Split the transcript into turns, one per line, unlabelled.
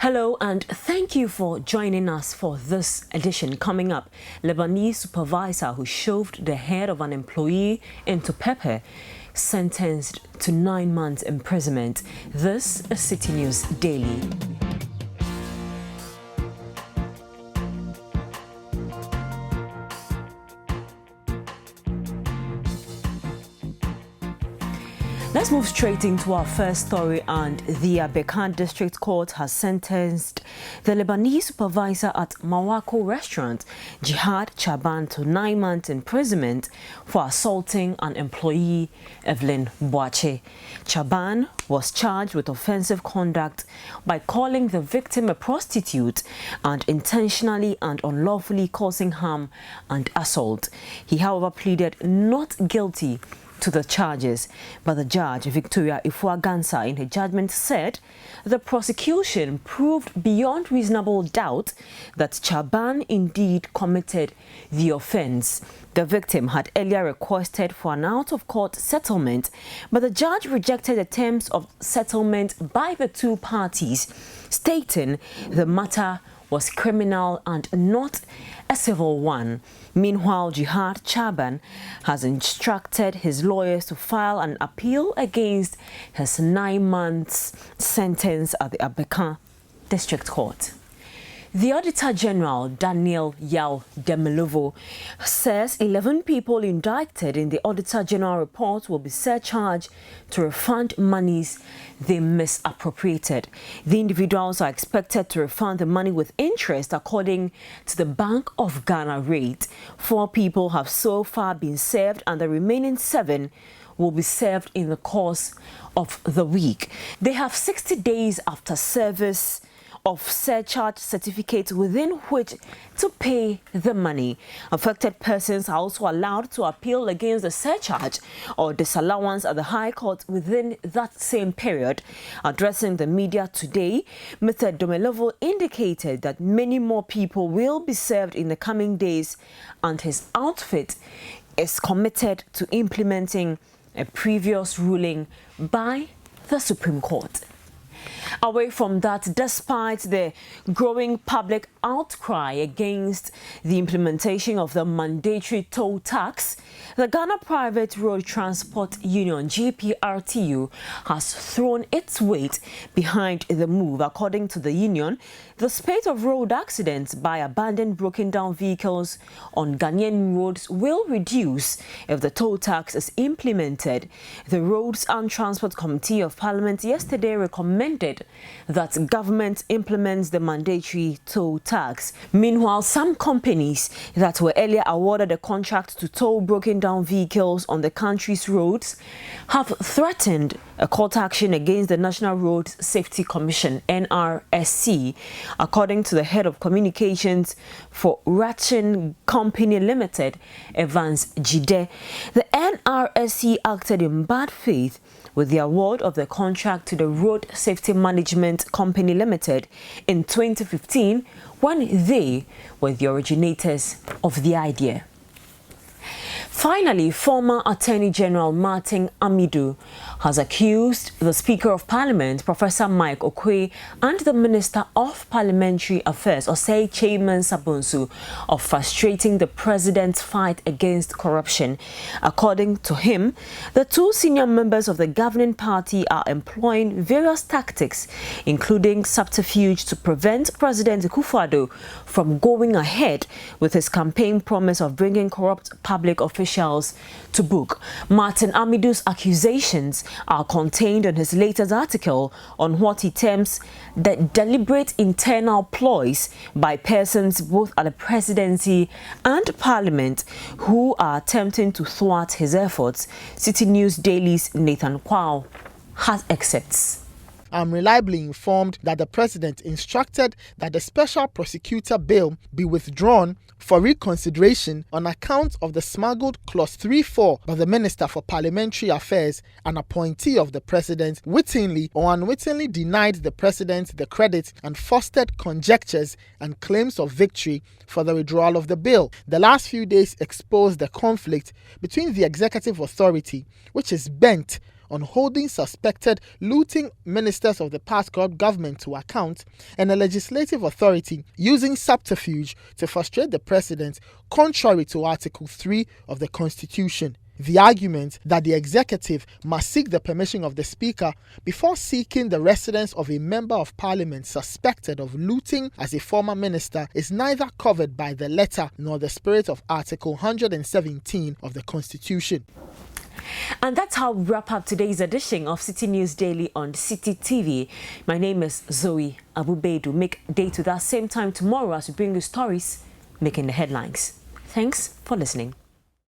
Hello and thank you for joining us for this edition. Coming up, Lebanese supervisor who shoved the head of an employee into pepper, sentenced to 9 months imprisonment. This is Citi News Daily. Let's move straight into our first story, and the Bekan District Court has sentenced the Lebanese supervisor at Marwako restaurant, Jihad Shaban, to 9 months imprisonment for assaulting an employee, Evelyn Boache. Shaban was charged with offensive conduct by calling the victim a prostitute and intentionally and unlawfully causing harm and assault. He, however, pleaded not guilty to the charges, but the judge, Victoria Ifuagansa, in her judgment said the prosecution proved beyond reasonable doubt that Shaban indeed committed the offense. The victim had earlier requested for an out-of-court settlement, but the judge rejected the terms of settlement by the two parties, stating the matter was criminal and not a civil one. Meanwhile, Jihad Shaban has instructed his lawyers to file an appeal against his 9 months sentence at the Bekan District Court. The Auditor General, Daniel Yao Demilovo, says 11 people indicted in the Auditor General report will be surcharged to refund monies they misappropriated. The individuals are expected to refund the money with interest according to the Bank of Ghana rate. 4 people have so far been served and the remaining 7 will be served in the course of the week. They have 60 days after service of surcharge certificates within which to pay the money. Affected persons are also allowed to appeal against the surcharge or disallowance at the High Court within that same period. Addressing the media today, Mr. Domelovo indicated that many more people will be served in the coming days and his outfit is committed to implementing a previous ruling by the Supreme Court. Away from that, despite the growing public outcry against the implementation of the mandatory toll tax, the Ghana Private Road Transport Union, GPRTU, has thrown its weight behind the move. According to the union, the spate of road accidents by abandoned broken down vehicles on Ghanaian roads will reduce if the toll tax is implemented. The Roads and Transport Committee of Parliament yesterday recommended that government implements the mandatory toll tax. Meanwhile, some companies that were earlier awarded a contract to toll broken down vehicles on the country's roads have threatened a court action against the National Road Safety Commission, NRSC, according to the head of communications for Ratchin Company Limited, Evans Jide. The NRSC acted in bad faith with the award of the contract to the Road Safety Management Company Limited in 2015 when they were the originators of the idea. Finally, former Attorney General Martin Amidu has accused the Speaker of Parliament, Professor Mike Okoye, and the Minister of Parliamentary Affairs, Osei Mensah Bonsu, of frustrating the President's fight against corruption. According to him, the two senior members of the governing party are employing various tactics, including subterfuge, to prevent President Akufo-Addo from going ahead with his campaign promise of bringing corrupt public officials to book. Martin Amidu's accusations are contained in his latest article on what he terms the deliberate internal ploys by persons both at the presidency and parliament who are attempting to thwart his efforts. Citi News Daily's Nathan Kwao has excerpts.
I'm reliably informed that the president instructed that the special prosecutor bill be withdrawn for reconsideration on account of the smuggled clause 3.4 by the Minister for Parliamentary Affairs, an appointee of the president, wittingly or unwittingly denied the president the credit and fostered conjectures and claims of victory for the withdrawal of the bill. The last few days exposed the conflict between the executive authority, which is bent on holding suspected looting ministers of the past corrupt government to account, and a legislative authority using subterfuge to frustrate the president, contrary to Article 3 of the Constitution. The argument that the executive must seek the permission of the Speaker before seeking the residence of a member of parliament suspected of looting as a former minister is neither covered by the letter nor the spirit of Article 117 of the Constitution.
And that's how we wrap up today's edition of Citi News Daily on Citi TV. My name is Zoe Abu Baidoo. Make date to that same time tomorrow as we bring you stories making the headlines. Thanks for listening.